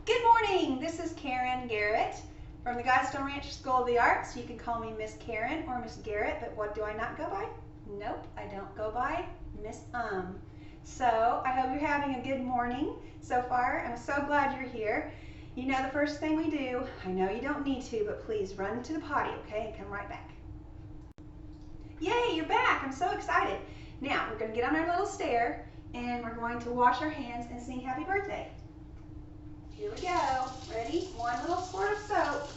Good morning, this is Karen Garrett from the Godstone Ranch School of the Arts. You can call me Miss Karen or Miss Garrett, but what do I not go by? Nope, I don't go by Miss So I hope you're having a good morning so far. I'm so glad you're here. You know the first thing we do, I know you don't need to, but please run to the potty, okay, and come right back. Yay, you're back, I'm so excited. Now, we're gonna get on our little stair and we're going to wash our hands and sing happy birthday. Here we go. Ready? One little squirt of soap.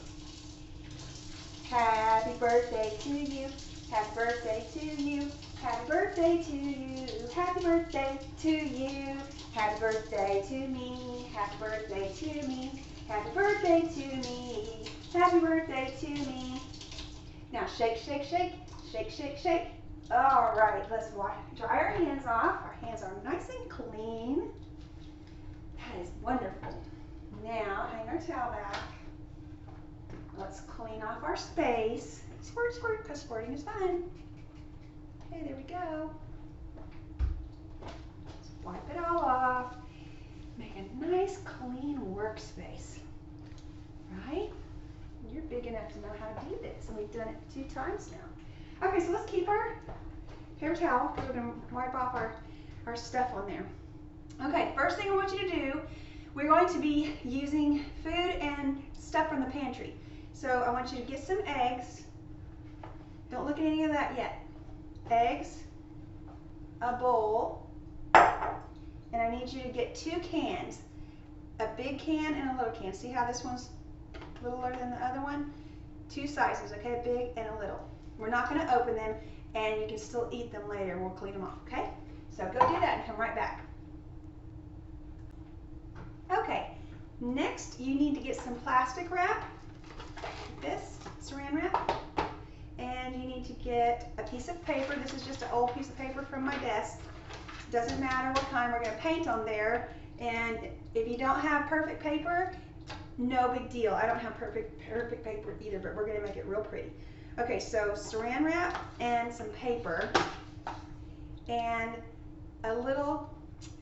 Happy birthday to you. Happy birthday to you. Happy birthday to you. Happy birthday to you. Happy birthday to me. Happy birthday to me. Happy birthday to me. Happy birthday to me. Now shake, shake, shake. Shake, shake, shake. All right, let's dry our hands off. Our hands are nice and clean. That is wonderful. Now, hang our towel back. Let's clean off our space. Squirt, squirt, because squirting is fun. Okay, there we go. Let's wipe it all off. Make a nice, clean workspace. Right? You're big enough to know how to do this, and we've done it 2 times now. Okay, so let's keep our paper towel, because we're going to wipe off our stuff on there. Okay, first thing I want you to do, we're going to be using food and stuff from the pantry. So I want you to get some eggs. Don't look at any of that yet. Eggs, a bowl, and I need you to get 2 cans. A big can and a little can. See how this one's littler than the other one? 2 sizes, okay? A big and a little. We're not going to open them, and you can still eat them later. We'll clean them off, okay? So go do that and come right back. Okay, next you need to get some plastic wrap, like this, saran wrap, and you need to get a piece of paper. This is just an old piece of paper from my desk. Doesn't matter what kind, we're going to paint on there, and if you don't have perfect paper, no big deal. I don't have perfect paper either, but we're going to make it real pretty. Okay, so saran wrap and some paper and a little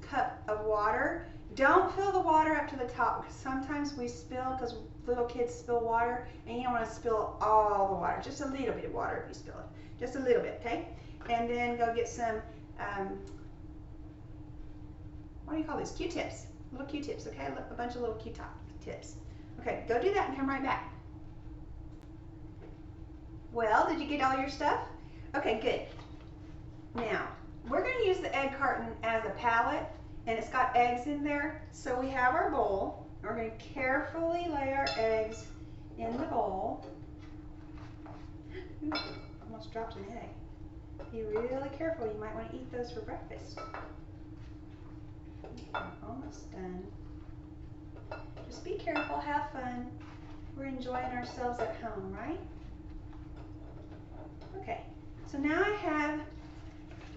cup of water. Don't fill the water up to the top, because sometimes we spill, because little kids spill water, and you don't want to spill all the water. Just a little bit of water if you spill it. Just a little bit, okay? And then go get some, what do you call these? Q-tips. Little Q-tips, okay? A bunch of little Q-tips. Okay, go do that and come right back. Well, did you get all your stuff? Okay, good. Now, we're going to use the egg carton as a palette, and it's got eggs in there. So we have our bowl. We're going to carefully lay our eggs in the bowl. Ooh, almost dropped an egg. Be really careful. You might want to eat those for breakfast. Okay, almost done. Just be careful, have fun. We're enjoying ourselves at home, right? Okay, so now I have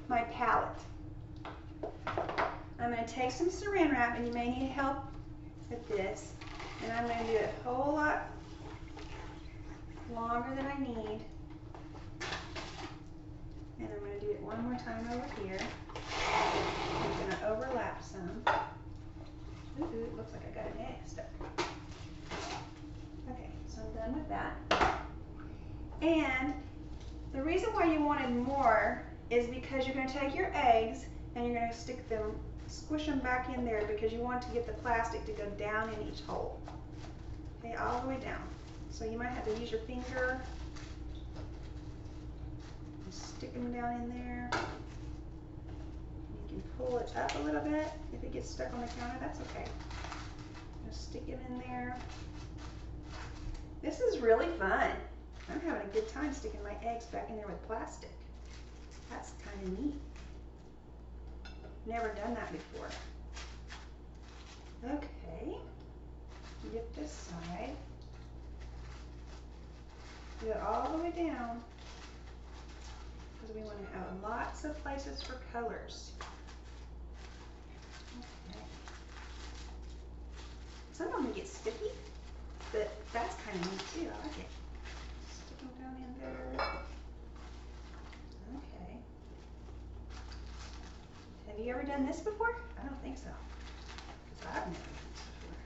my palette. I'm going to take some saran wrap, and you may need help with this, and I'm going to do it a whole lot longer than I need, and I'm going to do it one more time over here. I'm going to overlap some. Ooh, it looks like I got an egg stuck. Okay, so I'm done with that. And the reason why you wanted more is because you're going to take your eggs and you're going to stick them, squish them back in there, because you want to get the plastic to go down in each hole. Okay, all the way down. So you might have to use your finger and stick them down in there. You can pull it up a little bit. If it gets stuck on the counter, that's okay. Just stick it in there. This is really fun. I'm having a good time sticking my eggs back in there with plastic. That's kind of neat. Never done that before. Okay, get this side. Do it all the way down, because we want to have lots of places for colors. Okay. Some of them get sticky, but that's kind of neat too. I like it. Stick them down in there. Okay. Have you ever done this before? I don't think so. I've never done this before.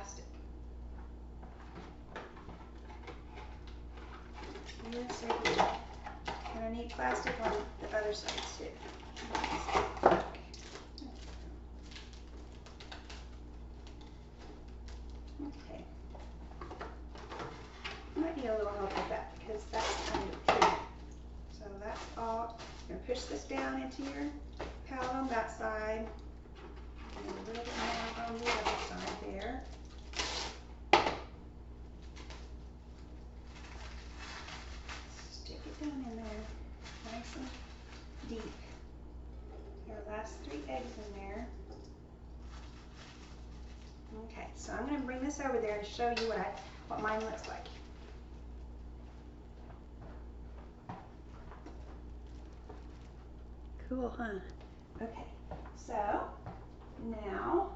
plastic. Yes, I do. And I need plastic on the other side too. Okay. Might need a little help with that because that's kind of tricky. So that's all. I'm going to push this down into your palette on that side. And a little bit more on the other side there. Stick it down in there, nice and deep. Your last 3 eggs in there. Okay, so I'm going to bring this over there and show you what mine looks like. Cool, huh? Okay, so now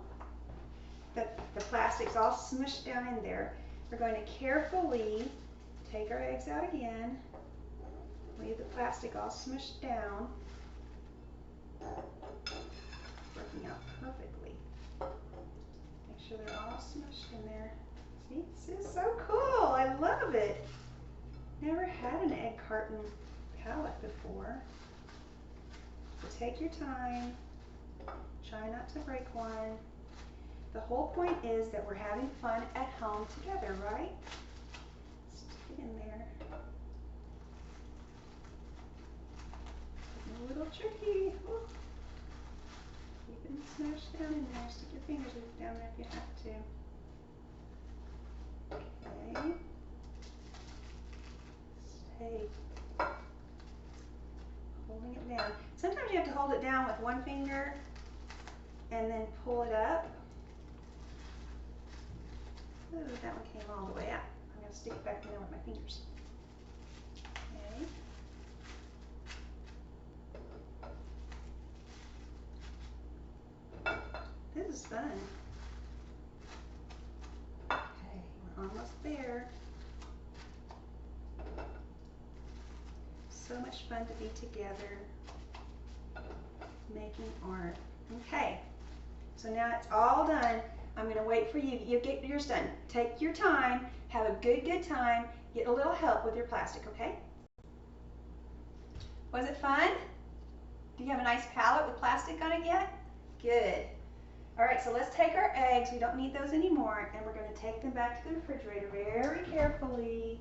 that the plastic's all smushed down in there, we're going to carefully take our eggs out again, leave the plastic all smushed down, working out perfectly. Make sure they're all smushed in there. See, this is so cool. I love it. Never had an egg carton palette before. So take your time. Try not to break one. The whole point is that we're having fun at home together, right? Stick it in there. A little tricky. Ooh. Keep them smashed down in there. Stick your fingers down there if you have to. Okay. Stay holding it down. Sometimes you have to hold it down with one finger and then pull it up. Ooh, that one came all the way out. I'm going to stick it back in there with my fingers. Okay. This is fun. Okay, we're almost there. So much fun to be together, making art. Okay, so now it's all done. I'm going to wait for you. You get yours done. Take your time. Have a good time. Get a little help with your plastic, okay? Was it fun? Do you have a nice palette with plastic on it yet? Good. All right, so let's take our eggs. We don't need those anymore, and we're going to take them back to the refrigerator very carefully.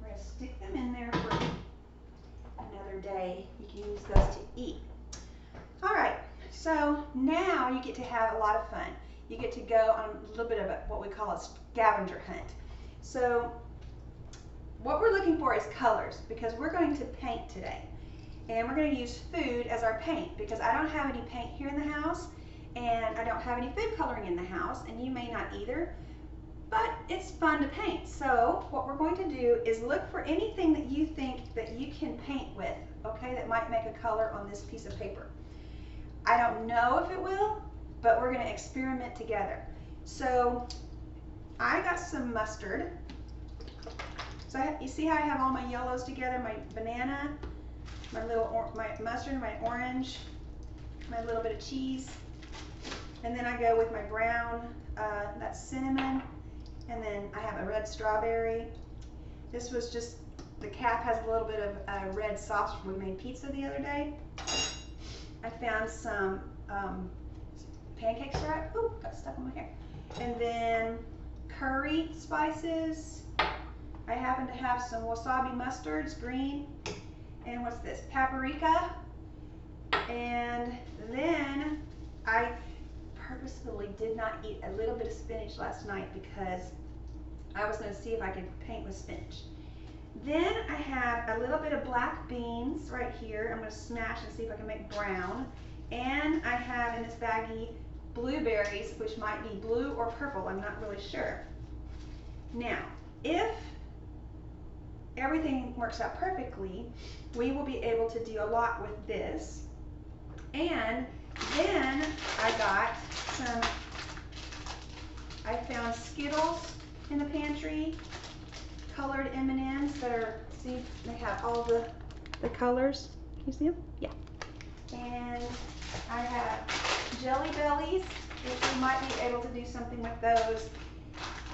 We're going to stick them in there for another day. You can use those to eat. All right, so now you get to have a lot of fun. You get to go on a little bit of what we call a scavenger hunt. So what we're looking for is colors, because we're going to paint today. And we're going to use food as our paint, because I don't have any paint here in the house, and I don't have any food coloring in the house, and you may not either, but it's fun to paint. So what we're going to do is look for anything that you think that you can paint with, okay, that might make a color on this piece of paper. I don't know if it will, but we're going to experiment together. So I got some mustard. So you see how I have all my yellows together, my banana, my mustard, my orange, my little bit of cheese, and then I go with my brown, that's cinnamon, and then I have a red strawberry. This was just, the cap has a little bit of red sauce from when we made pizza the other day. I found some pancake syrup. Ooh, got stuck on my hair. And then curry spices. I happen to have some wasabi mustards, green. And what's this? Paprika. And then I purposefully did not eat a little bit of spinach last night because I was going to see if I could paint with spinach. Then I have a little bit of black beans right here. I'm going to smash and see if I can make brown. And I have in this baggie blueberries, which might be blue or purple. I'm not really sure. Now, if everything works out perfectly, we will be able to do a lot with this. And then I found Skittles in the pantry, colored M&Ms that are, see, they have all the colors. Can you see them? Yeah. And I have Jelly Bellies, which we might be able to do something with those.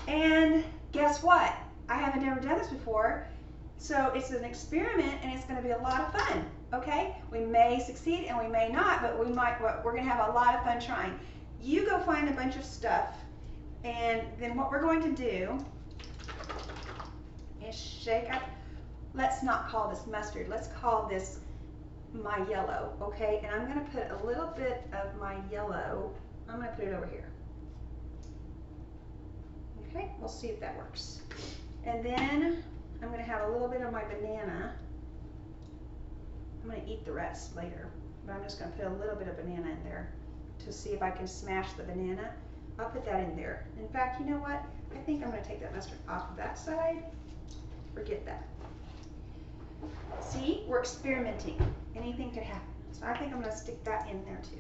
And guess what? I haven't never done this before. So it's an experiment and it's going to be a lot of fun. Okay? We may succeed and we may not, but we're going to have a lot of fun trying. You go find a bunch of stuff, and then what we're going to do is shake up. Let's not call this mustard. Let's call this my yellow, okay? And I'm going to put a little bit of my yellow. I'm going to put it over here. Okay, we'll see if that works. And then I'm going to have a little bit of my banana. I'm going to eat the rest later, but I'm just going to put a little bit of banana in there to see if I can smash the banana. I'll put that in there. In fact, you know what? I think I'm going to take that mustard off of that side. Forget that. See, we're experimenting. Anything could happen. So I think I'm going to stick that in there too.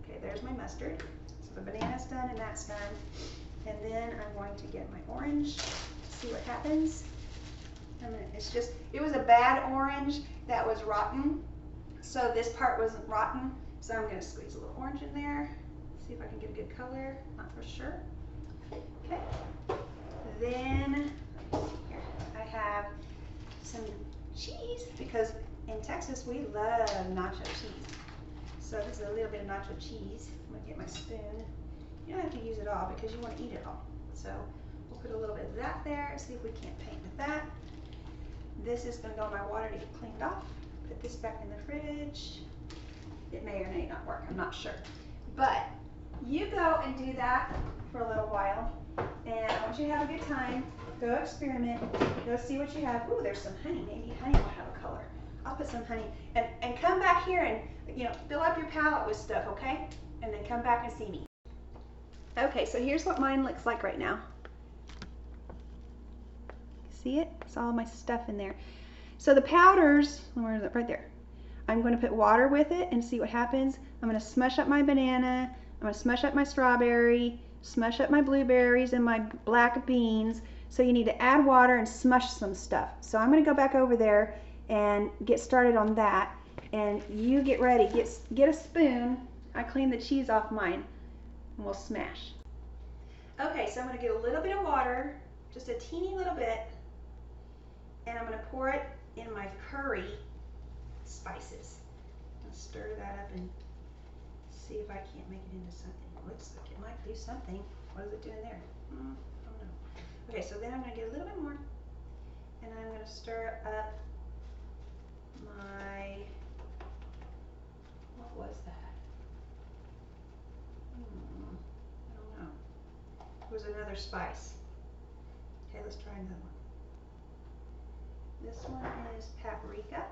Okay, there's my mustard. So the banana's done and that's done. And then I'm going to get my orange, see what happens. It was a bad orange that was rotten. So this part wasn't rotten. So I'm going to squeeze a little orange in there. See if I can get a good color. Not for sure. Okay. Then, here, I have some cheese because in Texas we love nacho cheese. So this is a little bit of nacho cheese. I'm going to get my spoon. You don't have to use it all because you want to eat it all. So we'll put a little bit of that there. See if we can't paint with that. This is going to go in my water to get cleaned off. Put this back in the fridge. It may or may not work. I'm not sure. But you go and do that for a little while. And I want you to have a good time. Go experiment. Go see what you have. Ooh, there's some honey. Maybe honey will have a color. I'll put some honey. And come back here and, fill up your palette with stuff, okay? And then come back and see me. Okay, so here's what mine looks like right now. See it? It's all my stuff in there. So the powders, where is it? Right there. I'm going to put water with it and see what happens. I'm going to smush up my banana. I'm going to smush up my strawberry, smush up my blueberries and my black beans. So you need to add water and smush some stuff. So I'm going to go back over there and get started on that. And you get ready. Get a spoon. I cleaned the cheese off mine. And we'll smash. Okay, so I'm going to get a little bit of water, just a teeny little bit, and I'm going to pour it in my curry spices. I'll stir that up and see if I can't make it into something. It looks like it might do something. What is it doing there? I don't know. Okay, so then I'm going to get a little bit more, and I'm going to stir up my, what was that? I don't know. It was another spice. Okay, let's try another one. This one is paprika.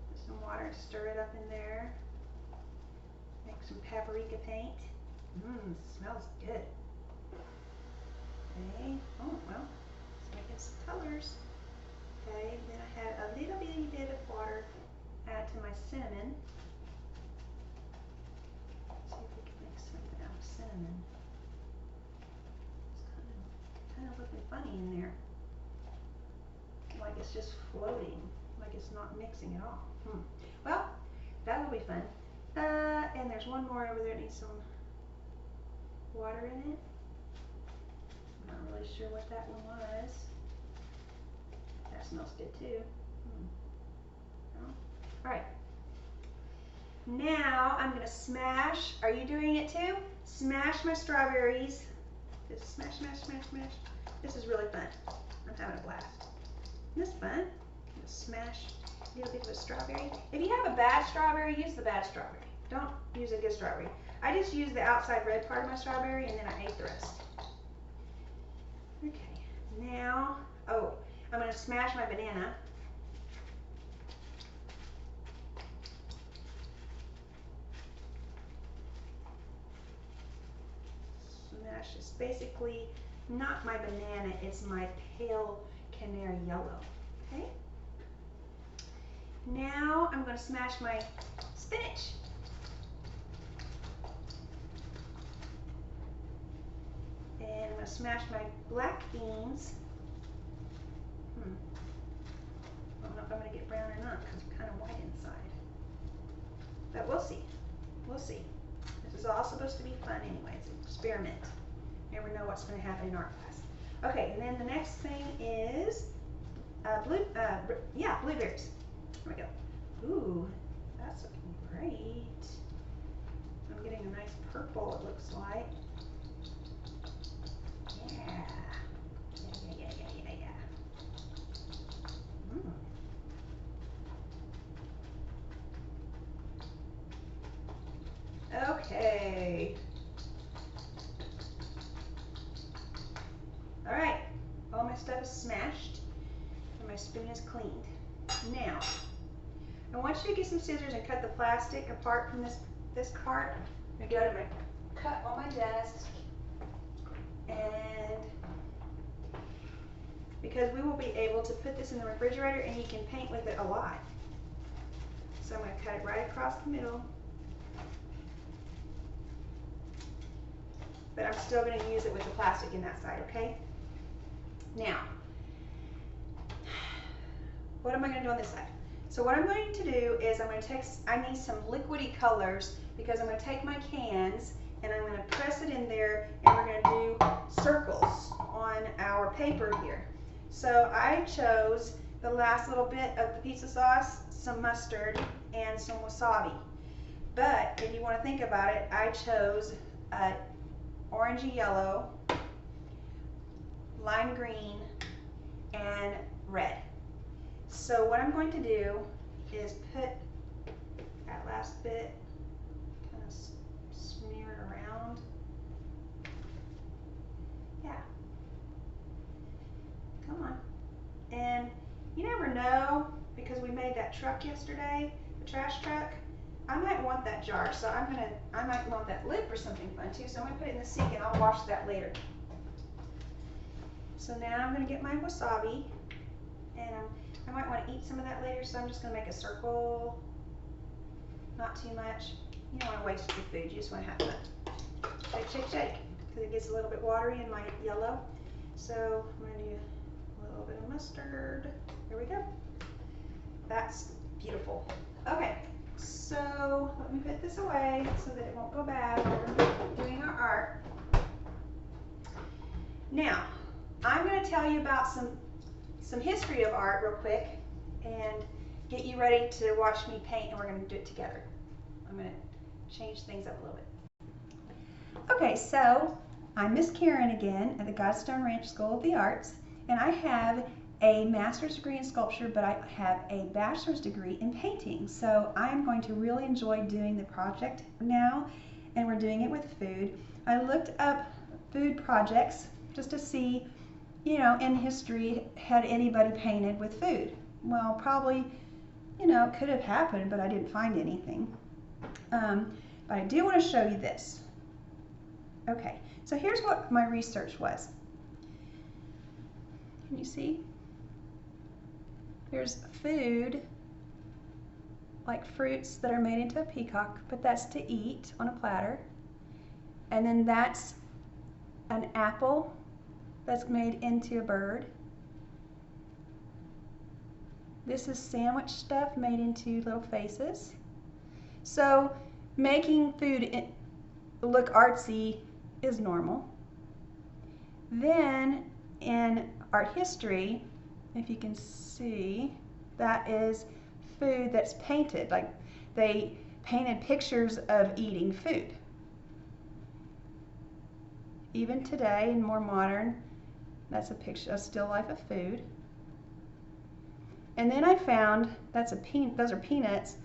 Put some water, stir it up in there. Make some paprika paint. Smells good. Okay, oh well, let's make it some colors. Okay, then I had a little bitty bit of water add to my cinnamon. Let's see if we can make something out of cinnamon. It's kind of looking funny in there. Like it's just floating, like it's not mixing at all. Well, that will be fun. And there's one more over there that needs some water in it. I'm not really sure what that one was. That smells good too. All right. Now I'm gonna smash. Are you doing it too? Smash my strawberries. Just smash, smash, smash, smash. This is really fun. I'm having a blast. Isn't this fun? Just smash a little bit of a strawberry. If you have a bad strawberry, use the bad strawberry. Don't use a good strawberry. I just used the outside red part of my strawberry and then I ate the rest. Okay, now, I'm going to smash my banana. Smash is basically not my banana, it's my pale canary yellow. Okay. Now I'm going to smash my spinach. And I'm going to smash my black beans. I don't know if I'm going to get brown or not because I'm kind of white inside. But we'll see. We'll see. This is all supposed to be fun anyway. It's an experiment. never know what's going to happen in art class. Okay, and then the next thing is blueberries. Here we go. Ooh, that's looking great. I'm getting a nice purple, it looks like. Yeah. Okay. All right. All my stuff is smashed and my spoon is cleaned. Now, I want you to get some scissors and cut the plastic apart from this cart. I'm going to go to my cut on my desk, and because we will be able to put this in the refrigerator and you can paint with it a lot. So I'm going to cut it right across the middle. But I'm still going to use it with the plastic in that side, okay? Now, what am I going to do on this side? So what I'm going to do is I need some liquidy colors, because I'm going to take my cans and I'm going to press it in there, and we're going to do circles on our paper here. So I chose the last little bit of the pizza sauce, some mustard, and some wasabi. But if you want to think about it, I chose orangey yellow, lime green, and red. So what I'm going to do is put that last bit, kind of smear it around. Yeah. Come on. And you never know, because we made that truck yesterday, the trash truck, I might want that jar, so I might want that lid for something fun too, so I'm going to put it in the sink and I'll wash that later. So now I'm going to get my wasabi, and I might want to eat some of that later, so I'm just going to make a circle, not too much. You don't want to waste your food, you just want to have fun. Shake, shake, shake, because it gets a little bit watery in my yellow. So I'm going to do a little bit of mustard. Here we go. That's beautiful. Okay. So let me put this away so that it won't go bad while we're doing our art. Now, I'm going to tell you about some history of art real quick and get you ready to watch me paint, and we're going to do it together. I'm going to change things up a little bit. Okay, so I'm Miss Karen again at the Godstone Ranch School of the Arts, and I have a master's degree in sculpture, but I have a bachelor's degree in painting. So I'm going to really enjoy doing the project now, and we're doing it with food. I looked up food projects just to see, you know, in history, had anybody painted with food? Well, probably, you know, it could have happened, but I didn't find anything. But I do want to show you this. Okay, so here's what my research was. Can you see? There's food, like fruits that are made into a peacock, but that's to eat on a platter. And then that's an apple that's made into a bird. This is sandwich stuff made into little faces. So making food look artsy is normal. Then in art history, if you can see, that is food that's painted. Like they painted pictures of eating food. Even today, in more modern, that's a picture, a still life of food. And then I found, those are peanuts.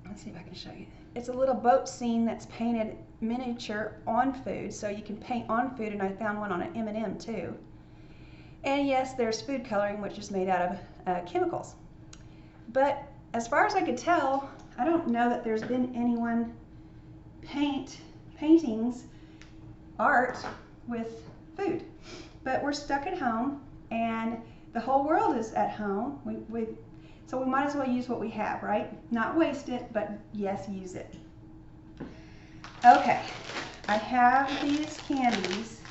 Let's see if I can show you. It's a little boat scene that's painted miniature on food, so you can paint on food, and I found one on an M&M too. And yes, there's food coloring, which is made out of chemicals. But as far as I could tell, I don't know that there's been anyone paintings, art with food. But we're stuck at home, and the whole world is at home. So we might as well use what we have, right? Not waste it, but yes, use it. Okay, I have these candies.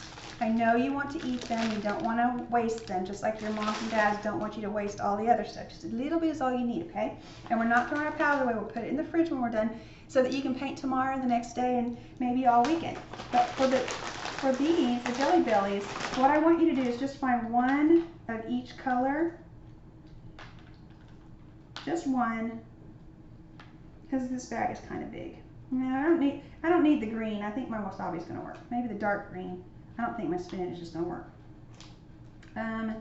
I know you want to eat them, you don't want to waste them, just like your moms and dads don't want you to waste all the other stuff. Just a little bit is all you need, okay? And we're not throwing our powder away, we'll put it in the fridge when we're done so that you can paint tomorrow and the next day and maybe all weekend. But for for these, the Jelly Bellies, what I want you to do is just find one of each color. Just one, because this bag is kind of big. No, I don't need the green. I think my wasabi is going to work. Maybe the dark green. I don't think my spinach is just going to work. My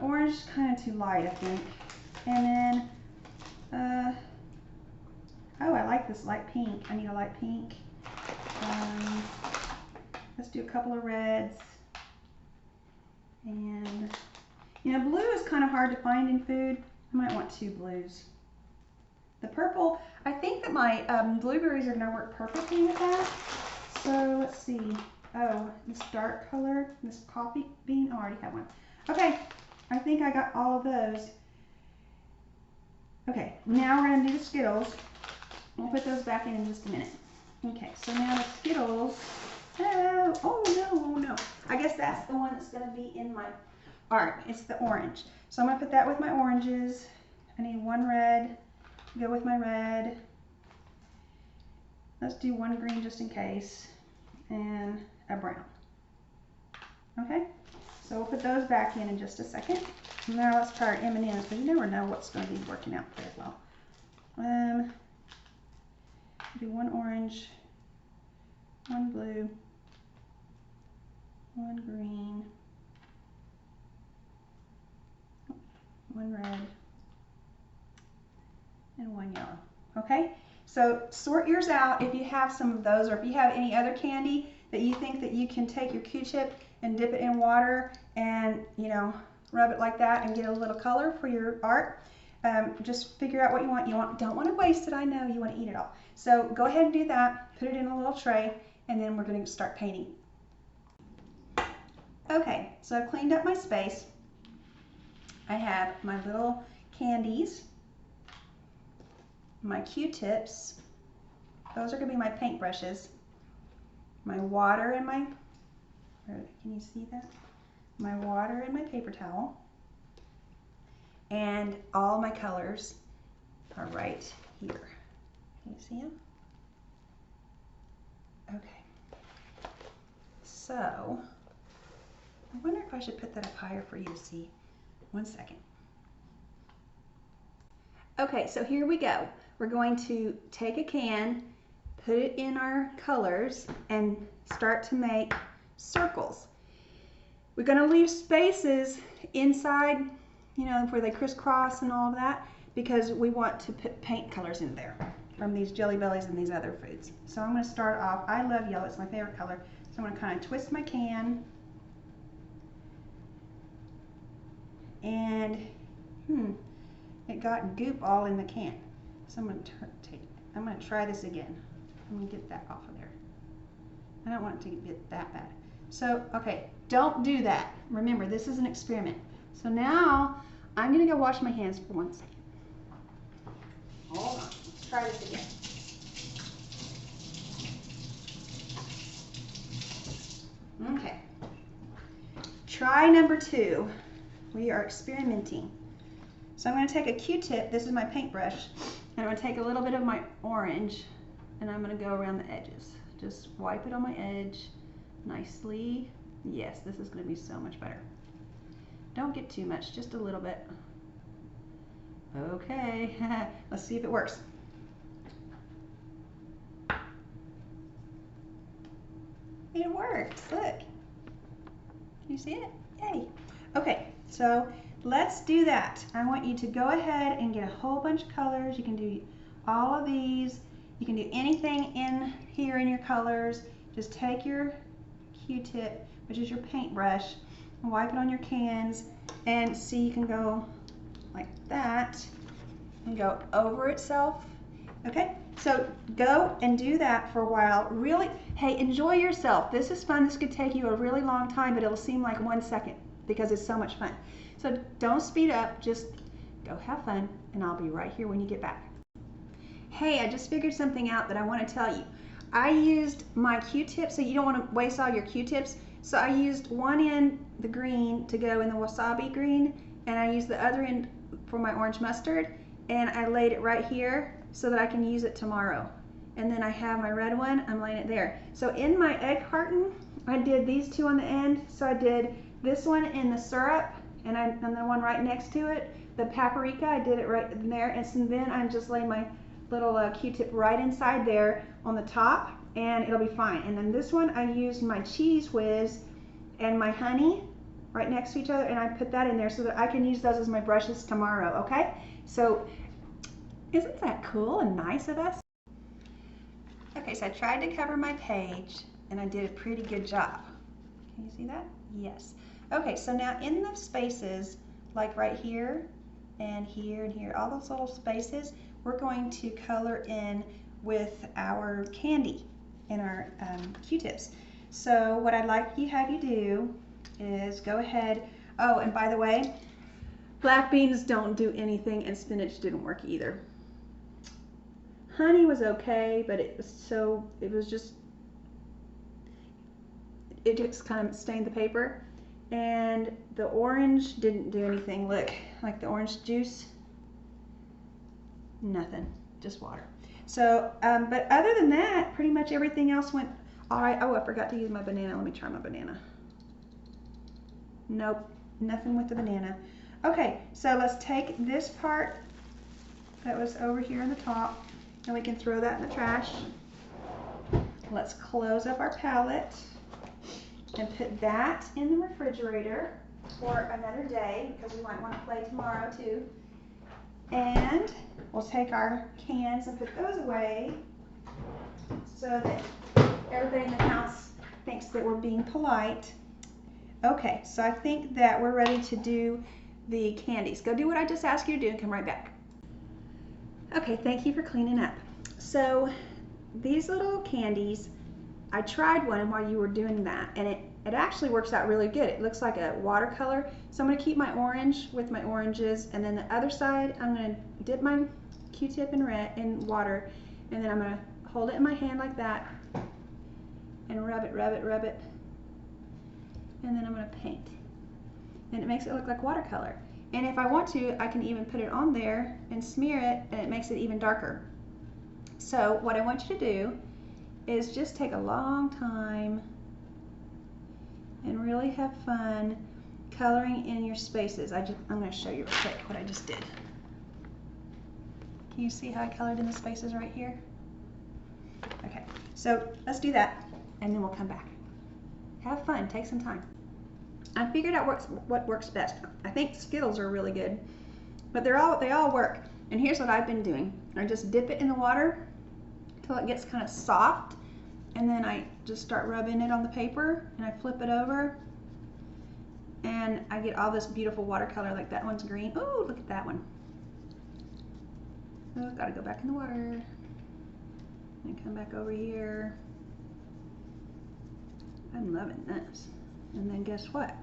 orange is kind of too light, I think. And then, oh, I like this light pink. I need a light pink. Let's do a couple of reds. And, you know, blue is kind of hard to find in food. I might want 2 blues. The purple, I think that my blueberries are going to work perfectly with that. So let's see. Oh, this dark color, this coffee bean. Oh, I already have one. Okay, I think I got all of those. Okay, now we're going to do the Skittles. We'll put those back in just a minute. Okay, so now the Skittles. Oh no. I guess that's the one that's going to be in my art. It's the orange. So I'm going to put that with my oranges. I need 1 red. Go with my red. Let's do 1 green just in case. And a brown. Okay, so we'll put those back in just a second. Now let's try our M&Ms, because you never know what's going to be working out very well. Do 1 orange, 1 blue, 1 green, 1 red, and 1 yellow. Okay, so sort yours out if you have some of those, or if you have any other candy that you think that you can take your Q-tip and dip it in water and, you know, rub it like that and get a little color for your art. Just figure out what you want. Don't want to waste it. I know you want to eat it all. So go ahead and do that. Put it in a little tray, and then we're going to start painting. Okay, so I've cleaned up my space. I have my little candies, my Q-tips. Those are going to be my paint brushes. My water and my, can you see that? My water and my paper towel. And all my colors are right here. Can you see them? Okay. So, I wonder if I should put that up higher for you to see. 1 second. Okay, so here we go. We're going to take a can, put it in our colors, and start to make circles. We're going to leave spaces inside, you know, where they crisscross and all of that, because we want to put paint colors in there from these Jelly Bellies and these other foods. So I'm going to start off, I love yellow, it's my favorite color. So I'm going to kind of twist my can. And, it got goop all in the can. So I'm going to try this again. Let me get that off of there. I don't want it to get that bad. So, okay, don't do that. Remember, this is an experiment. So now, I'm going to go wash my hands for 1 second. Hold on, let's try this again. Okay. Try number 2. We are experimenting. So I'm going to take a Q-tip, this is my paintbrush, and I'm going to take a little bit of my orange, and I'm going to go around the edges. Just wipe it on my edge nicely. Yes, this is going to be so much better. Don't get too much, just a little bit. Okay, let's see if it works. It works, look. Can you see it? Yay. Okay, so let's do that. I want you to go ahead and get a whole bunch of colors. You can do all of these. You can do anything in here in your colors. Just take your Q-tip, which is your paintbrush, and wipe it on your cans, and see, you can go like that and go over itself. Okay, so go and do that for a while. Really, hey, enjoy yourself. This is fun. This could take you a really long time, but it'll seem like 1 second because it's so much fun. So don't speed up, just go have fun, and I'll be right here when you get back. Hey, I just figured something out that I want to tell you. I used my Q-tips, so you don't want to waste all your Q-tips. So I used one end, the green, to go in the wasabi green, and I used the other end for my orange mustard, and I laid it right here so that I can use it tomorrow. And then I have my red one, I'm laying it there. So in my egg carton, I did these two on the end. So I did this one in the syrup, and the one right next to it, the paprika, I did it right in there. And so then I'm just laying my little Q-tip right inside there on the top, and it'll be fine. And then this one, I used my Cheese Whiz and my honey right next to each other, and I put that in there so that I can use those as my brushes tomorrow, okay? So isn't that cool and nice of us? Okay, so I tried to cover my page, and I did a pretty good job. Can you see that? Yes. Okay, so now in the spaces, like right here and here and here, all those little spaces, we're going to color in with our candy and our Q-tips. So what I'd like to have you do is go ahead. Oh, and by the way, black beans don't do anything, and spinach didn't work either. Honey was okay, but it just kind of stained the paper. And the orange didn't do anything. Look, like the orange juice, nothing, just water. So, but other than that, pretty much everything else went all right. Oh, I forgot to use my banana. Let me try my banana. Nope, nothing with the banana. Okay, so let's take this part that was over here in the top, and we can throw that in the trash. Let's close up our palette and put that in the refrigerator for another day, because we might want to play tomorrow too. And we'll take our cans and put those away so that everybody in the house thinks that we're being polite. Okay, so I think that we're ready to do the candies. Go do what I just asked you to do and come right back. Okay, thank you for cleaning up. So these little candies, I tried one while you were doing that, and it actually works out really good. It looks like a watercolor. So I'm going to keep my orange with my oranges, and then the other side I'm going to dip my Q-tip in water, and then I'm going to hold it in my hand like that and rub it, and then I'm going to paint. And it makes it look like watercolor. And if I want to, I can even put it on there and smear it, and it makes it even darker. So what I want you to do is just take a long time and really have fun coloring in your spaces. I'm going to show you real quick what I just did. Can you see how I colored in the spaces right here? Okay, so let's do that, and then we'll come back. Have fun, take some time. I figured out what works best. I think Skittles are really good, but they all work. And here's what I've been doing. I just dip it in the water till it gets kind of soft, and then I just start rubbing it on the paper, and I flip it over, and I get all this beautiful watercolor. Like that one's green. Oh, look at that one. Oh, gotta go back in the water and come back over here. I'm loving this. And then guess what?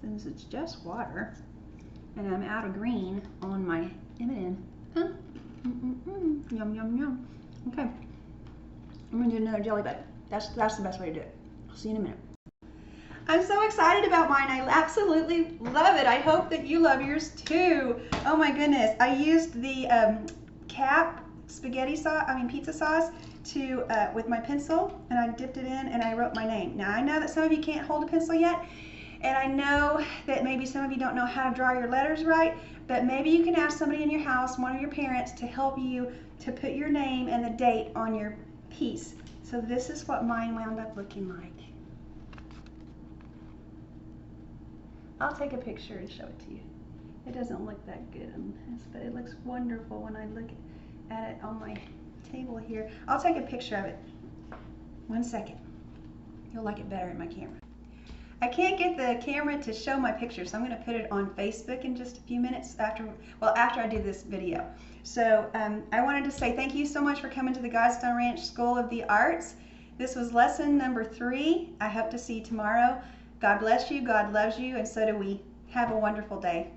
Since it's just water, and I'm out of green on my M&M. Yum, yum, yum. Okay, I'm gonna do another jelly bud. That's the best way to do it. I'll see you in a minute. I'm so excited about mine. I absolutely love it. I hope that you love yours too. Oh my goodness. I used the Cap pizza sauce to with my pencil, and I dipped it in and I wrote my name. Now I know that some of you can't hold a pencil yet, and I know that maybe some of you don't know how to draw your letters right, but maybe you can ask somebody in your house, one of your parents, to help you to put your name and the date on your piece. So this is what mine wound up looking like. I'll take a picture and show it to you. It doesn't look that good on this, but it looks wonderful when I look at it on my table here. I'll take a picture of it. 1 second. You'll like it better in my camera. I can't get the camera to show my picture, so I'm going to put it on Facebook in just a few minutes after I do this video. So I wanted to say thank you so much for coming to the Godstone Ranch School of the Arts. This was lesson number 3. I hope to see you tomorrow. God bless you, God loves you, and so do we. Have a wonderful day.